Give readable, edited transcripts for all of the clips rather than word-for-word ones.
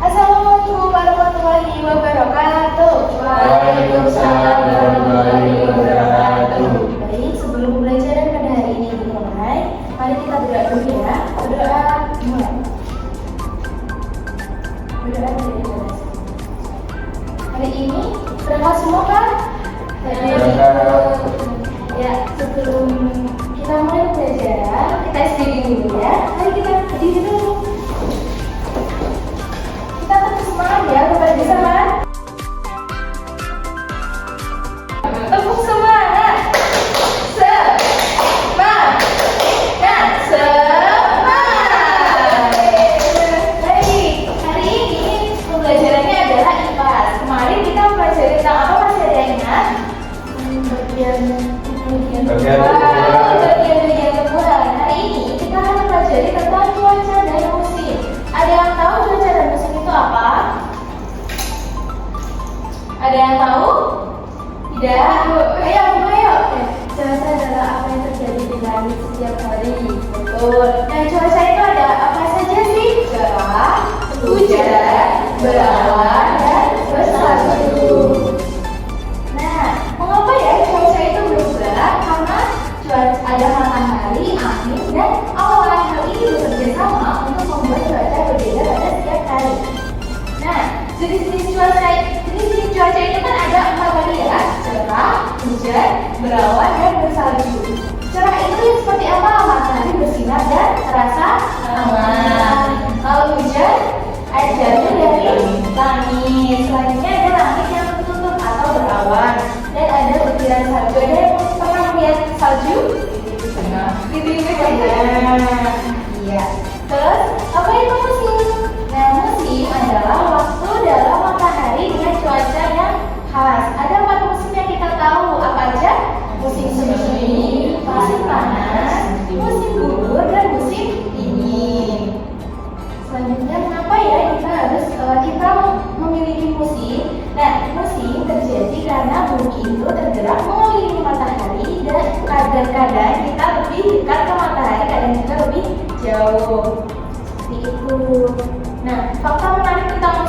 Assalamualaikum warahmatullahi wabarakatuh. Waalaikumsalam warahmatullahi wabarakatuh. Baik, sebelum pembelajaran pada hari ini dimulai, mari kita berdoa dulu ya. Berdoa mulai. Berdoa dari kelas. Hari ini berangkat semua kan? Ya, sebelum kita mulai pembelajaran, kita SDG dulu ya. Mari kita berdiri dulu. Kita tetap semangat ya, kepada bersama. Tepuk semangat. Semangat. Semangat. Baik, hari ini pembelajarannya adalah IPAS. Kemarin kita pelajari tentang apa, masih ada yang ingat? Bagian tumbuhan. Hari ini kita akan pelajari tentang cuaca dan musim. Ada yang tahu cuaca dan musim itu apa? Ada yang tahu? Tidak? Ayo. Cuaca adalah apa yang terjadi di langit setiap hari. Betul. Nah, cuaca itu ada apa saja sih? Cerah, hujan, berawan, dan bersalju. Nah, mengapa ya cuaca itu berubah? Karena ada matahari, angin, dan awan. Hal ini bekerja sama untuk membuat cuaca berbeda pada setiap hari. Nah, jenis-jenis cuaca itu kan ada 4 tadi ya: cerah, hujan, berawan, dan bersalju. Cerah itu seperti apa? Matahari bersinar dan terasa hangat. Kalau hujan, air jatuh dari langit. Selanjutnya ada langit yang tertutup atau berawan, dan ada butiran salju. Ada yang pernah melihat salju? Di TV ya. Iya. Terus apa itu musim? Nah, musim adalah waktu dalam matahari dengan cuaca yang khas. Ada 4 musim yang kita tahu. Apa aja? Musim semi, musim panas, musim gugur, dan musim dingin. Selanjutnya, kenapa ya kita memiliki musim? Nah, musim terjadi karena bumi itu tergerak mengelilingi matahari, dan kadang-kadang kita lebih dekat ke matahari, kadang juga lebih jauh. Seperti itu. Nah, fakta menarik tentang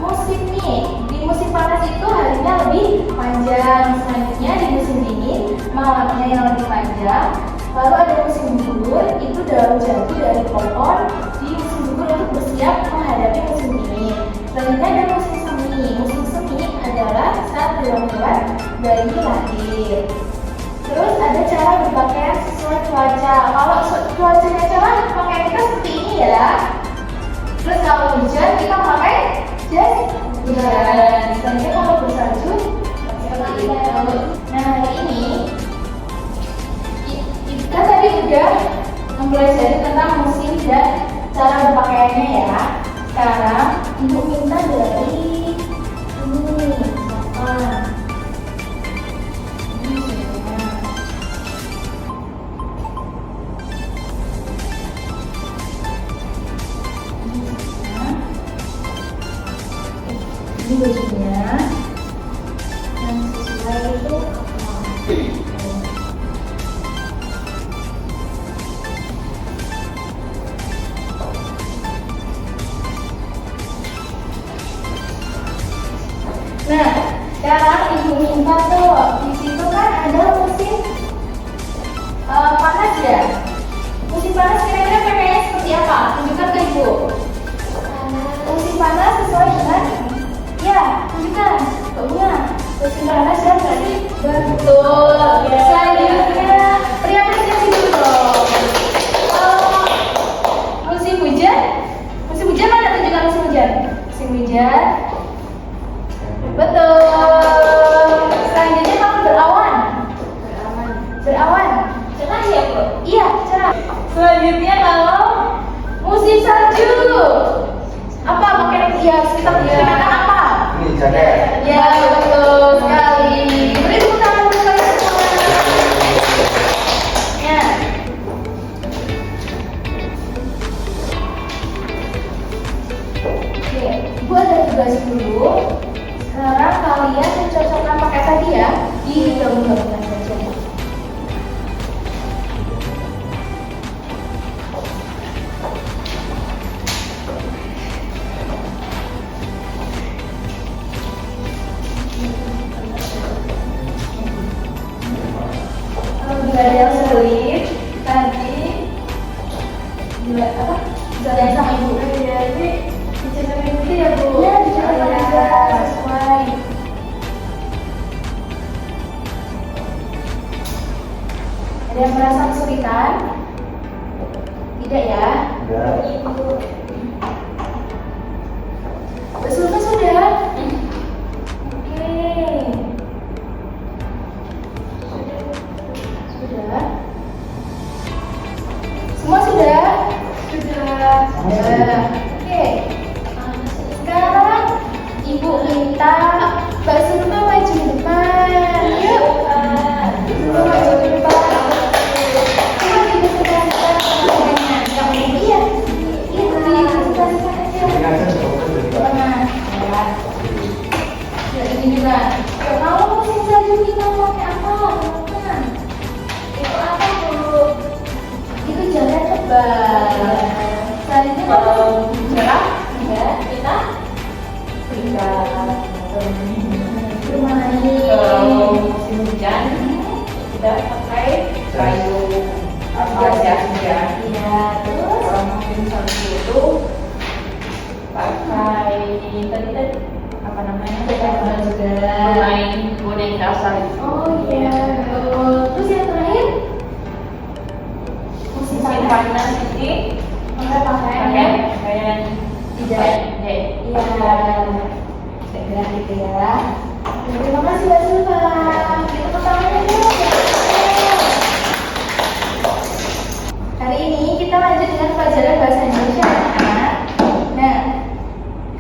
musim nih. Di musim panas itu harinya lebih panjang. Selanjutnya di musim dingin malamnya yang lebih panjang. Lalu ada musim gugur, itu daun jatuh dari pohon di musim gugur untuk bersiap menghadapi musim dingin. Selanjutnya ada musim semi. Musim semi adalah saat hewan-hewan bayi lahir. Terus ada cara berpakaian sesuai cuaca. Kalau cuacanya cerah, pakaian kita seperti ini ya. Terus kalau hujan, kita pakai jas hujan. Selanjutnya kalau bersalju, seperti itu. Nah, hari ini kita tadi udah mempelajari tentang musim dan cara berpakaiannya ya. Sekarang ibu minta dari ini siapa? Ini bajunya yang sesuai itu apa? Nah, sekarang ibu minta tuh, di situ kan ada musim panas ya. Musim panas kira-kira pakaiannya seperti apa? Tunjukkan ke ibu. Musim panas sesuai dengan, ya, tunjukkan ke Bunga. Musim panas dan berarti betul. Selanjutnya, pria apresiasi dulu dong. Musim hujan mana? Tunjukkan musim hujan. Musim hujan. Betul. Selanjutnya kalau berawan. Cerah ya, Bu? Iya, cerah. Selanjutnya kalau musim salju. Apa pakai kita menggunakan apa? Ini jaket. Ya, betul sekali. Beri tepuk tangan untuk kalian semua. Ya. Oke, Ibu ada tugas dulu. Sekarang kalian mencocokkan pakai tadi ya, digabung-gabungkan saja. sekalian sama ibu. Iya, ini dicetak gitu ya Bu? Iya, dicatat aja sesuai. Ada yang merasa kesulitan? Tidak ya? Enggak. Kesulitan sudah? Oke. Sudah? Semua sudah? Sudah. Sudah. Oke. Sekarang Ibu minta Mbak Surta maju ke depan. Yuk. Surta maju ke depan. Coba dibersihkan tangannya. Yang ini ya. Itu dibersihkan aja. Dengan sesuatu juga. Nah, ya. Ya, ini juga. Ya, kalau musim salju kita pakai apa? Teman-teman? Itu apa Bu? Itu jalan tebal. Selanjutnya kalau cerah, ya kita bermain. Kalau musim hujan kita pakai kayu jas hujan. Iya, terus Kalau musim salju itu pakai tadi apa namanya? Tebal juga. Bermain boneka salju. Oh iya, betul. Terus yang terakhir musim Musim panas ini pakai pakai pakaian Tidak. jahit. Iya, saya bilang gitu ya. Terima kasih Mbak Silva. Kita pertama dulu. Hari ini kita lanjut dengan pelajaran bahasa Indonesia, anak. Nah,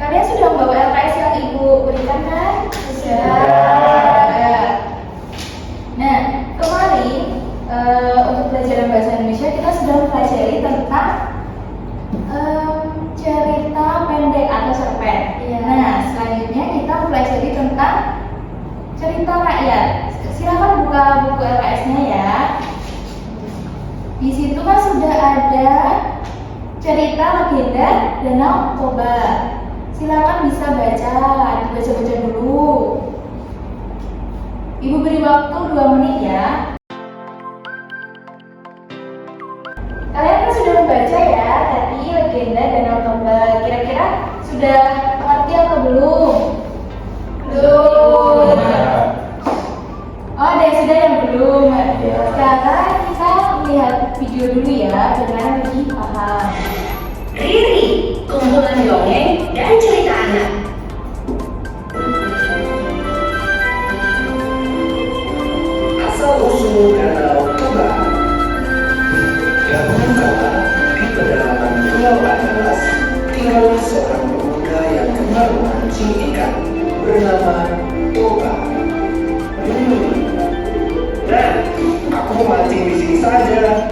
kalian sudah membawa LKS yang Ibu berikan kan? Sudah. Nah, kemarin untuk pelajaran bahasa Indonesia kita sudah mempelajari tentang cerita pendek atau cerpen. Iya. Nah, selanjutnya kita mempelajari tentang cerita rakyat. Silakan buka buku LKS-nya ya. Di situ kan sudah ada cerita legenda Danau Toba. Silakan bisa dibaca dulu. Ibu beri waktu 2 menit ya. Kalian kan sudah membaca ya tadi legenda Danau Toba. Kira-kira sudah mengerti atau belum? Belum. Oh, ada yang sudah yang belum. Sekarang kita lihat video dulu ya, biar lebih paham. Riri, kumpulan dongeng dan cerita anak. Asal-usul Danau Toba. Dahulu kala, di pedalaman Pulau Andalas, tinggallah seorang pemuda yang gemar memancing ikan bernama Toba. Nah, aku memancing di sini saja.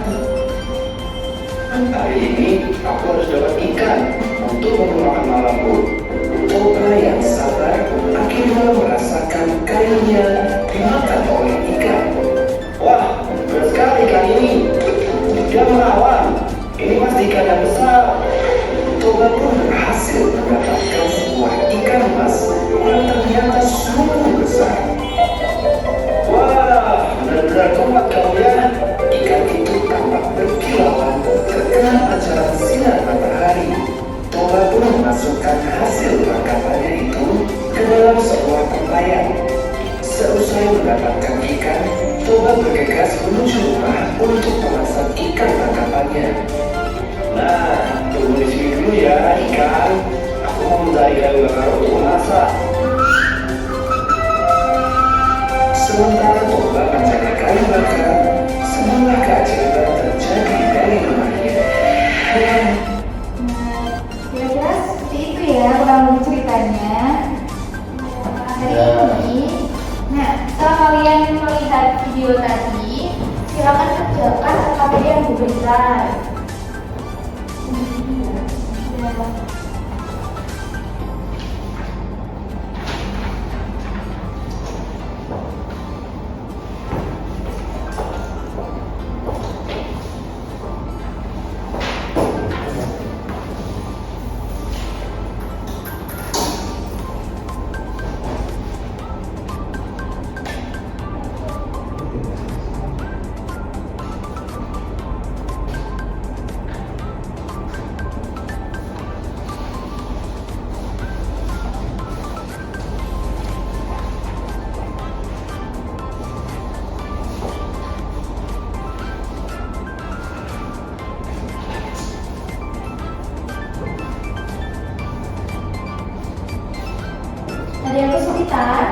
Hari ini aku harus dapat ikan untuk menu makan malamku. Toba yang sabar akhirnya merasakan kailnya dimakan oleh ikan. Wah, berat sekali ikan ini. Dia melawan. Ini pasti ikan yang besar. Toba pun berhasil mendapatkan sebuah ikan emas yang ternyata sungguh besar. Wah, benar-benar kuat kamu ya. Ikan itu tampak berkilauan terkena pancaran sinar matahari. Toba pun memasukkan hasil tangkapannya itu ke dalam sebuah tempayan. Seusai mendapatkan ikan, Toba bergegas menuju rumah untuk memasak ikan tangkapannya. Nah, tunggu di sini dulu ya ikan. Aku mau mencari kayu bakar untuk memasak. Sementara Toba mencari kayu bakar, sebuah keajaiban terjadi dari rumahnya. Nah, kira-kira seperti itu ya kurang lebih ceritanya. Hari ini, nah setelah kalian melihat video tadi, silakan kerjakan LKPD yang diberikan. kesulitan?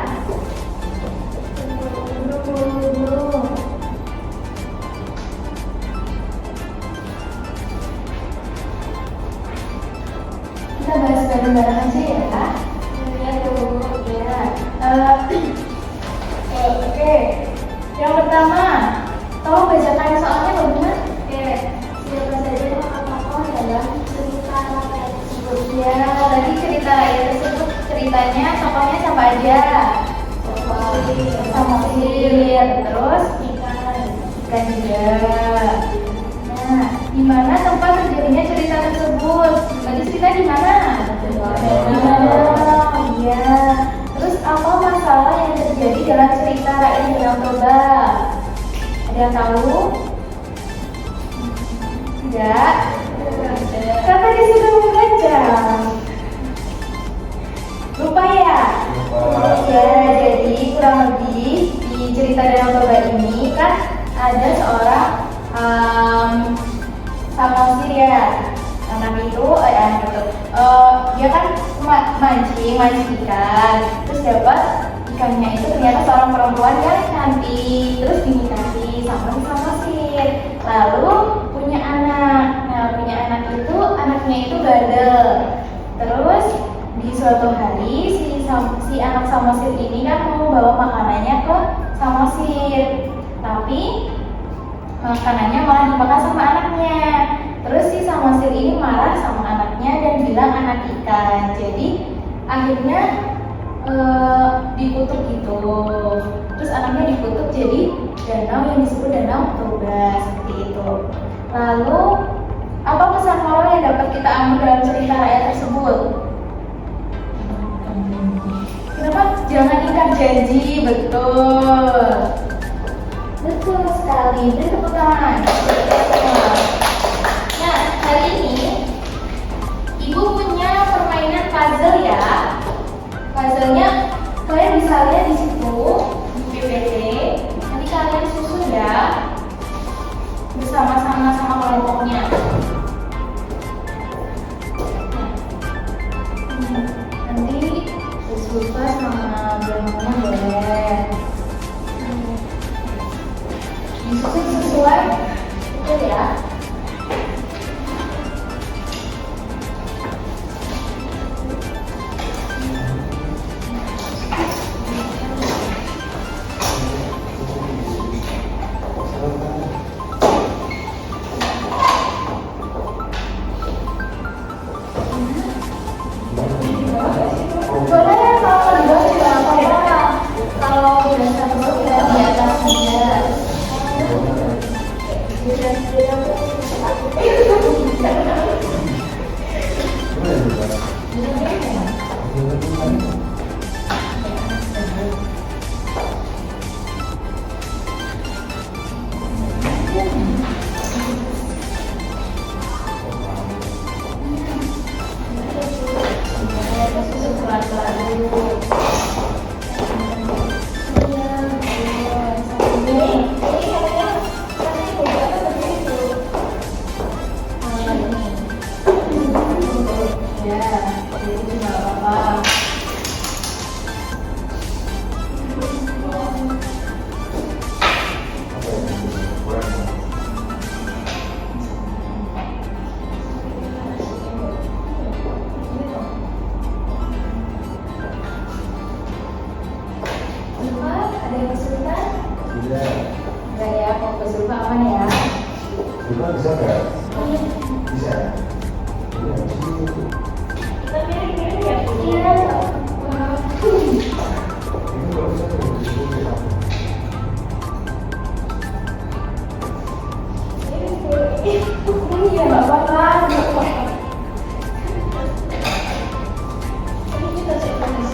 Belum. Kita bahas bareng-bareng aja ya. Ya, tuh. Ya. Oke. Yang pertama, tolong bacakan soalnya bagaimana? Oke. Siapa saja yang tokoh dalam cerita rakyat tersebut? Ya, tadi cerita rakyat tersebut ceritanya tokohnya siapa aja? Samosir, terus ikan juga. Nah, di mana tempat terjadinya cerita tersebut? Tadi cerita di mana? Di mana? Iya. Terus apa masalah yang terjadi dalam cerita rakyat Danau Toba? Ada yang tahu? Tidak. Kata dia sudah membaca. Lupa ya? Ya, jadi kurang lebih di cerita Danau Toba ini kan ada seorang Samosir ya. Dia kan mancing ikan, terus dapat ikannya itu ternyata seorang perempuan yang cantik, terus dinikahi sama si Samosir. Lalu punya anak. Nah, punya anak itu anaknya itu bandel. Terus di suatu hari si anak Samosir ini kan mau bawa makanannya ke Samosir, tapi makanannya malah dimakan sama anaknya. Terus si Samosir ini marah sama anaknya dan bilang anak ikan. Jadi akhirnya dikutuk gitu. Terus anaknya dikutuk jadi danau yang disebut Danau Toba seperti itu. Lalu apa pesan moral yang dapat kita ambil dalam cerita rakyat tersebut? Kenapa jangan ingkar janji? Betul. Betul sekali. Beri tepuk tangan. Nah, hari ini Ibu punya permainan puzzle ya. Puzzle-nya kalian bisa lihat di situ di PPT. Nanti kalian susun ya bersama-sama sama kelompoknya. Nanti lupa sama belakangnya boleh. Disusun sesuai itu ya. Boleh kalau di bawah juga apa-apa. Kalau udah satu ya di atas juga. Ada yang kesulitan? Tidak. Enggak ya, kalau kesulitan aman ya. Juga bisa nggak? Iya. Bisa. Kita mirip-mirip ya? Iya. Itu kalau bisa bisa. Iya, nggak apa-apa. Ini kita cek terus.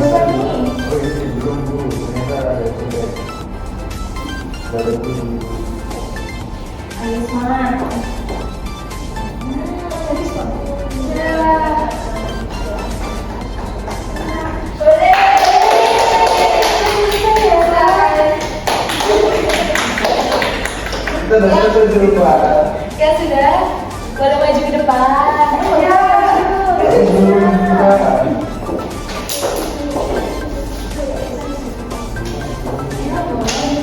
Siapa nih? Oh ini belum bu, ternyata ada cewek. Ada bu. Ayo semangat. Habis kok. Ya. Boleh. Kita udah selesai dulu pak. Ya sudah. Boleh maju ke depan. Ya. Belum pak.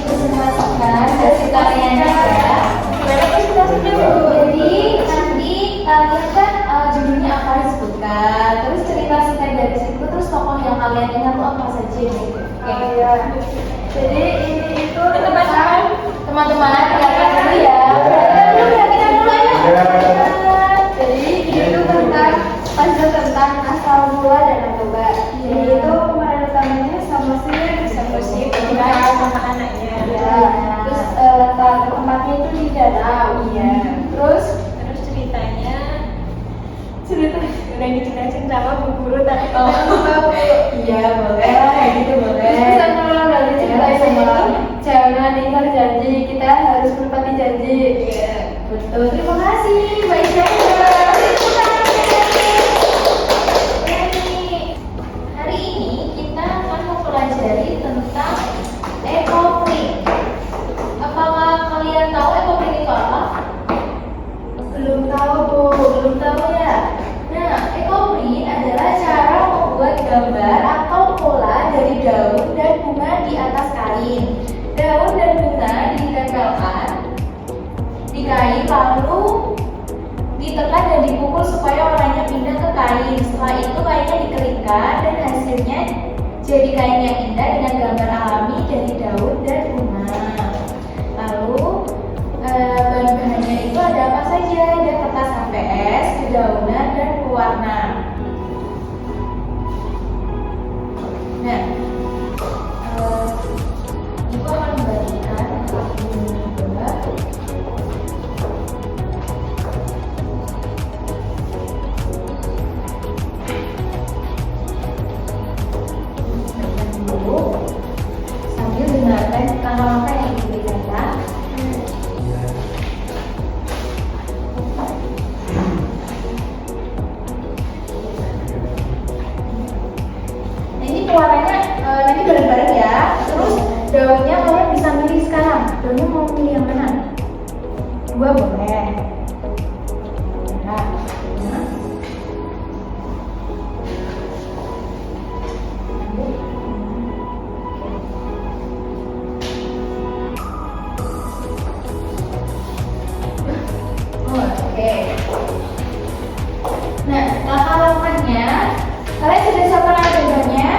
Presentasikan hasil karyanya ya. Gimana presentasinya Bu? Jadi nanti kalian kan judulnya apa disebutkan, terus cerita singkat dari situ, terus tokoh yang kalian ingat tuh apa saja gitu. Oke. Jadi ini itu tentang teman-teman dengarkan dulu ya. Perhatikan dulu aja. Jadi ini itu tentang puzzle tentang asal mula dan narkoba. Jadi itu pemeran utamanya sama sih sama anaknya. ya. Terus tempatnya itu di danau. Iya. Terus ceritanya cerita udah dijelasin sama Bu Guru tadi. iya boleh lah kayak gitu boleh. Bisa ngulang dari cerita semua. Jangan ingkar janji, kita harus menepati janji. Iya betul. Terima kasih Mbak Isya. Hari ini kita akan mempelajari tentang ekoprint. Apakah kalian tahu ekoprint itu apa? Belum tahu Bu, belum tahu ya. Nah, ekoprint adalah cara membuat gambar atau pola dari daun dan bunga di atas kain. Daun dan bunga ditempelkan di kain lalu ditekan dan dipukul supaya warnanya pindah ke kain. Setelah itu kainnya dikeringkan dan hasilnya jadi kain yang indah dengan gambar alami dari daun dan bunga. Lalu bahan-bahannya itu ada apa saja? Ada kertas HVS, dedaunan, dan pewarna. Nah, Ibu akan membagikan juga. Dulu sambil dengarkan langkah-langkah yang diberikan. Ini pewarnanya nanti bareng-bareng ya. Terus daunnya kalian bisa milih sekarang. Daunnya mau pilih yang mana? Dua boleh. Nah, oke. Nah, langkah-langkahnya kalian sudah siapkan agendanya?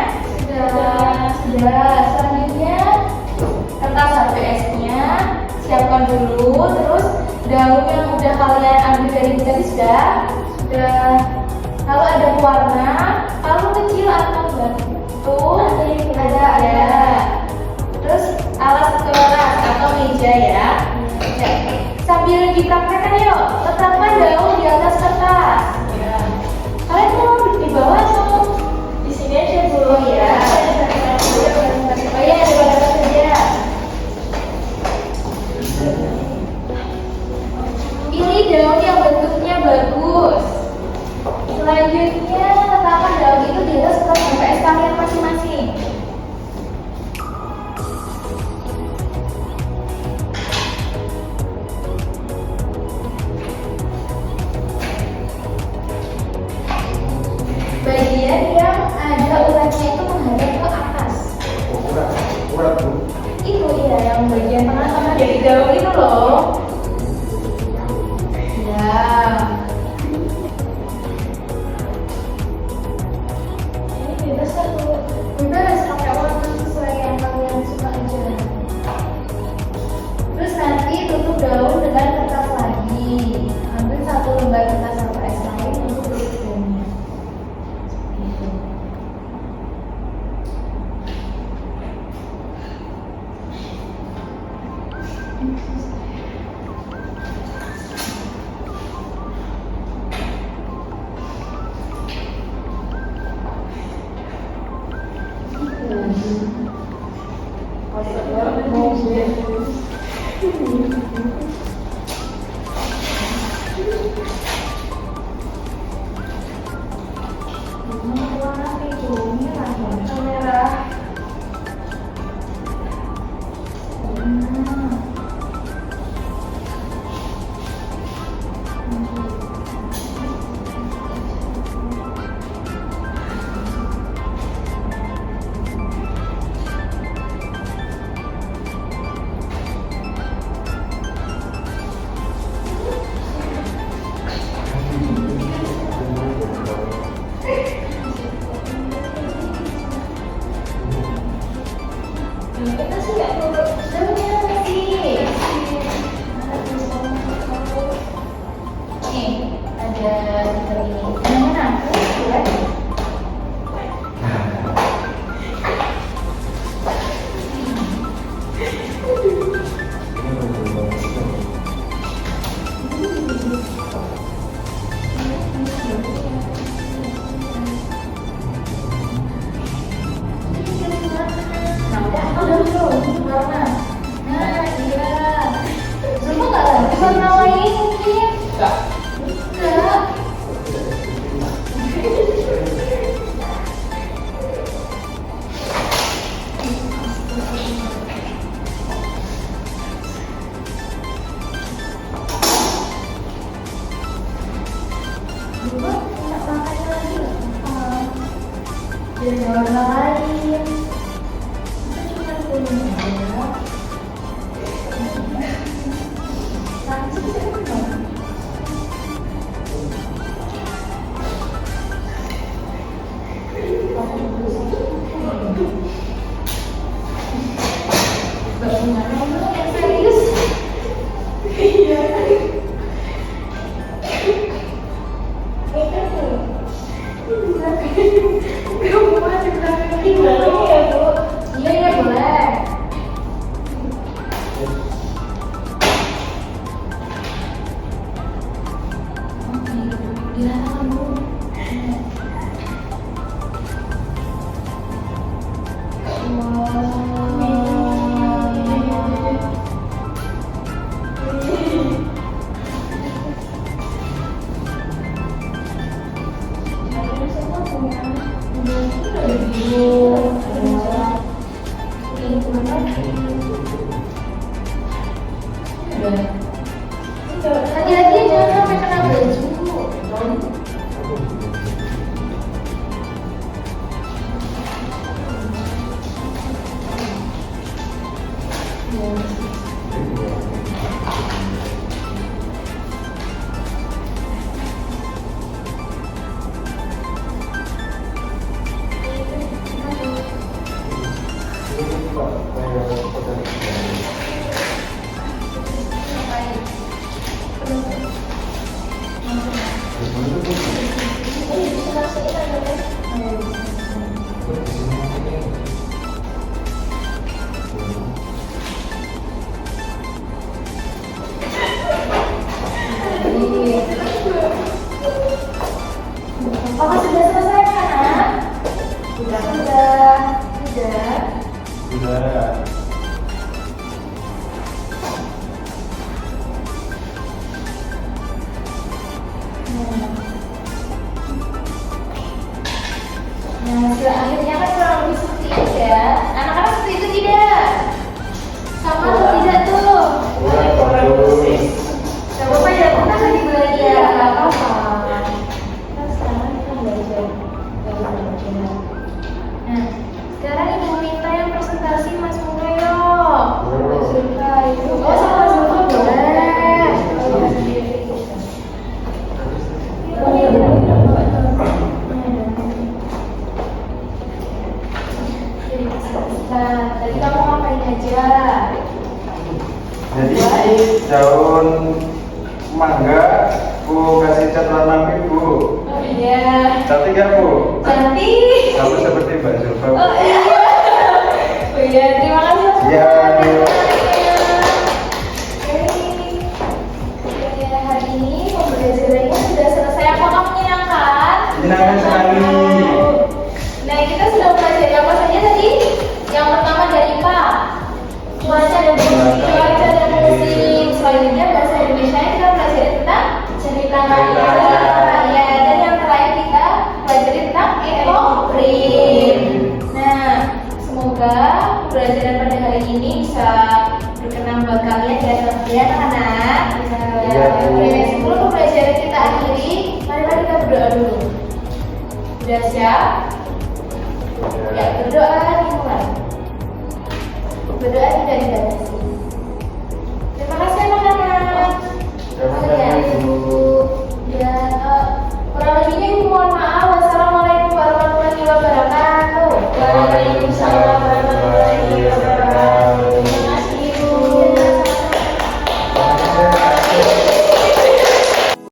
Sudah. Selanjutnya kertas HVS-nya siapkan dulu. Terus daun yang udah kalian ambil dari tadi sudah. Lalu ada pewarna, palu kecil atau batu ada. Terus alas keras atau meja ya. Sambil dipraktekkan yuk, letakkan daun di atas kertas. Kalian mau di bawah atau di sini aja dulu ya? Oh iya, di bawah saja. Pilih daun yang bentuknya bagus. Selanjutnya letakkan daun itu di atas kertas HVS kalian masing-masing. Bagian yang ada uratnya itu menghadap ke atas. Urat bu. Itu ya yang bagian tengah-tengah dari daun itu loh. Ya. Ini bebas kan Bu? Bebas pakai warna sesuai yang kalian suka aja. Terus nanti tutup daun dengan kertas lagi. Ambil satu lembar kertas HVS lain untuk tutup daunnya. Itu. Warna itu merah, warna merah. Kita sih nggak turut. Sebenarnya sih. Nih, ada fitur ini. Namanya aku ya. Nah, udah belum warna. Nah, iya. Semua nggak lagi warna lain mungkin. Enggak. Enggak. Tak pakai lagi. Jadi warna lain. Itu cuma kuning aja. Langsung saya kenal. Bagaimana lu yang serius? Iya. Kamu masih berani gimana ya, Bu? Iya, iya boleh. Oke, dilakukan Bu. Hati-hati jangan sampai kena baju. Apakah sudah selesai, Anak? Sudah. Sudah. Nah, hasil akhirnya kan kurang lebih seperti itu ya. Anak-anak seperti itu tidak? Sama atau tidak tuh? Gak apa-apa ya, kita lagi belajar. Gak apa-apa. Kan sekarang kita belajar. Nah, sekarang ibu minta yang presentasi Mas Bunga yuk. Zulfa itu. Oh, sama Zulfa boleh. Tadi kamu ngapain aja? Jadi ini daun mangga, Bu kasih cat warna pink, Bu. Oh iya. Cantik ya, Bu? Cantik. Sama seperti Mbak Zulfa. Oh iya. Oh iya, terima kasih. Iya, Bu. Oke, hari ini pembelajarannya sudah selesai. Apakah menyenangkan? Menyenangkan sekali. Nah, kita sudah belajar apa saja tadi? Yang pertama dari Pak. Cuaca dan fungsi. pembelajaran pada hari ini bisa berkenan buat kalian ya anak-anak. Iya, Bu. Oke, sebelum pembelajaran kita akhiri, mari kita berdoa dulu. Sudah siap? Ya, berdoa dimulai. Berdoa tidak dibatasi. Terima kasih anak-anak. Terima kasih, Bu.